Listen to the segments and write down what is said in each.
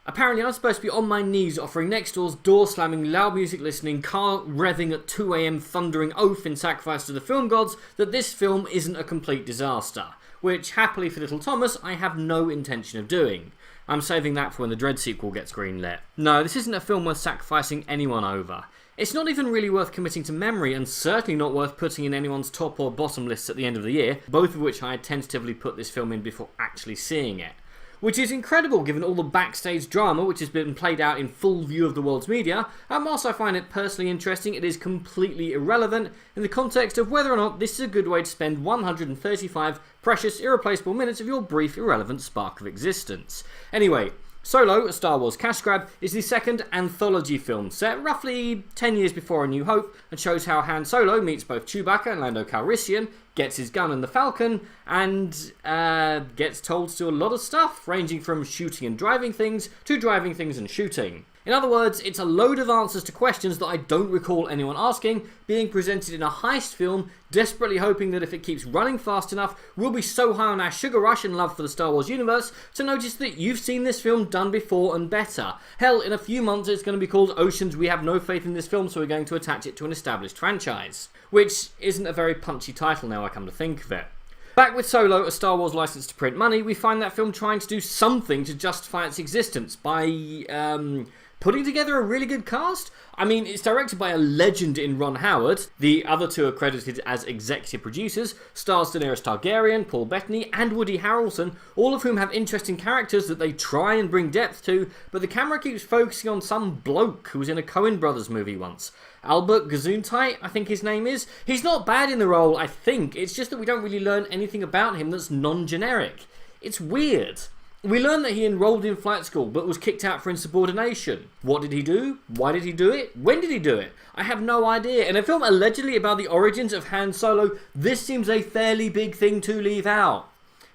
Apparently I'm supposed to be on my knees offering next door's door slamming, loud music listening, car revving at 2 AM thundering oath in sacrifice to the film gods that this film isn't a complete disaster. Which, happily for little Thomas, I have no intention of doing. I'm saving that for when the Dredd sequel gets greenlit. No, this isn't a film worth sacrificing anyone over. It's not even really worth committing to memory, and certainly not worth putting in anyone's top or bottom lists at the end of the year, both of which I had tentatively put this film in before actually seeing it. Which is incredible given all the backstage drama which has been played out in full view of the world's media, and whilst I find it personally interesting, it is completely irrelevant in the context of whether or not this is a good way to spend 135 precious, irreplaceable minutes of your brief, irrelevant spark of existence. Anyway, Solo, a Star Wars cash grab, is the second anthology film set roughly 10 years before A New Hope, and shows how Han Solo meets both Chewbacca and Lando Calrissian, gets his gun and the Falcon, and gets told to do a lot of stuff, ranging from shooting and driving things to driving things and shooting. In other words, it's a load of answers to questions that I don't recall anyone asking, being presented in a heist film, desperately hoping that if it keeps running fast enough, we'll be so high on our sugar rush and love for the Star Wars universe to notice that you've seen this film done before and better. Hell, in a few months it's going to be called Oceans We Have No Faith in This Film, so we're going to attach it to an established franchise. Which isn't a very punchy title now I come to think of it. Back with Solo, a Star Wars license to print money, we find that film trying to do something to justify its existence by, putting together a really good cast? I mean, it's directed by a legend in Ron Howard. The other two are credited as executive producers. Stars Daenerys Targaryen, Paul Bettany, and Woody Harrelson, all of whom have interesting characters that they try and bring depth to, but the camera keeps focusing on some bloke who was in a Coen Brothers movie once. Albert Gesundheit, I think his name is. He's not bad in the role, I think. It's just that we don't really learn anything about him that's non-generic. It's weird. We learn that he enrolled in flight school but was kicked out for insubordination. What did he do? Why did he do it? When did he do it? I have no idea. In a film allegedly about the origins of Han Solo, this seems a fairly big thing to leave out.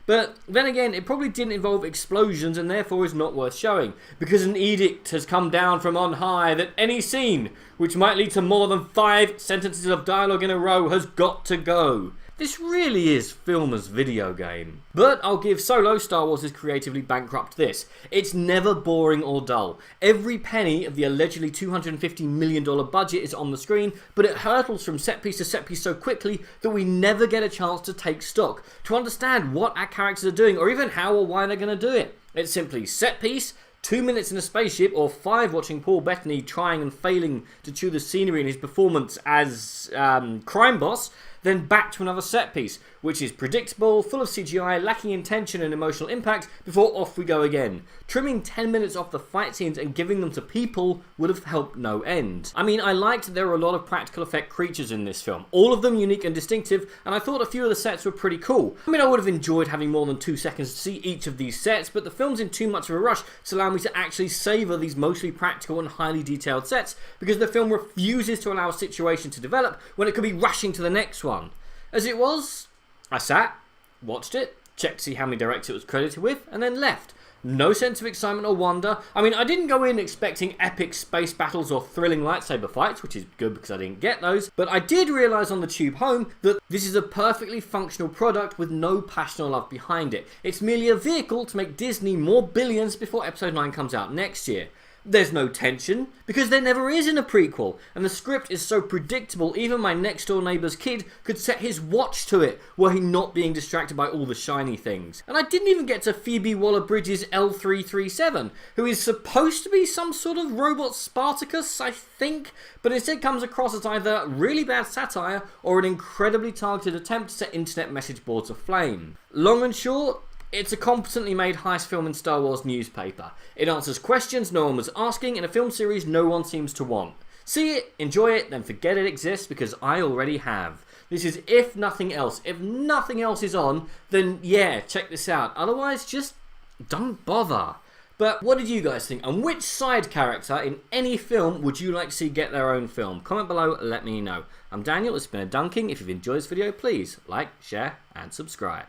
But then again, it probably didn't involve explosions and therefore is not worth showing, because an edict has come down from on high that any scene which might lead to more than 5 sentences of dialogue in a row has got to go. This really is film as video game. But I'll give Solo, Star Wars' creatively bankrupt this. It's never boring or dull. Every penny of the allegedly $250 million budget is on the screen, but it hurtles from set piece to set piece so quickly that we never get a chance to take stock, to understand what our characters are doing, or even how or why they're going to do it. It's simply set piece, 2 minutes in a spaceship, or 5 watching Paul Bettany trying and failing to chew the scenery in his performance as crime boss, then back to another set piece, which is predictable, full of CGI, lacking in tension and emotional impact, before off we go again. Trimming 10 minutes off the fight scenes and giving them to people would have helped no end. I mean, I liked that there were a lot of practical effect creatures in this film, all of them unique and distinctive, and I thought a few of the sets were pretty cool. I mean, I would have enjoyed having more than 2 seconds to see each of these sets, but the film's in too much of a rush to allow me to actually savour these mostly practical and highly detailed sets, because the film refuses to allow a situation to develop when it could be rushing to the next one. As it was, I sat, watched it, checked to see how many directors it was credited with, and then left. No sense of excitement or wonder. I mean, I didn't go in expecting epic space battles or thrilling lightsaber fights, which is good because I didn't get those, but I did realise on the tube home that this is a perfectly functional product with no passion or love behind it. It's merely a vehicle to make Disney more billions before Episode 9 comes out next year. There's no tension, because there never is in a prequel, and the script is so predictable even my next door neighbour's kid could set his watch to it were he not being distracted by all the shiny things. And I didn't even get to Phoebe Waller-Bridge's L337, who is supposed to be some sort of robot Spartacus, I think, but instead comes across as either really bad satire or an incredibly targeted attempt to set internet message boards aflame. Long and short, it's a competently made heist film in Star Wars newspaper. It answers questions no one was asking in a film series no one seems to want. See it, enjoy it, then forget it exists because I already have. This is if nothing else. If nothing else is on, then yeah, check this out. Otherwise, just don't bother. But what did you guys think? And which side character in any film would you like to see get their own film? Comment below, let me know. I'm Daniel, it's been a dunking. If you've enjoyed this video, please like, share, and subscribe.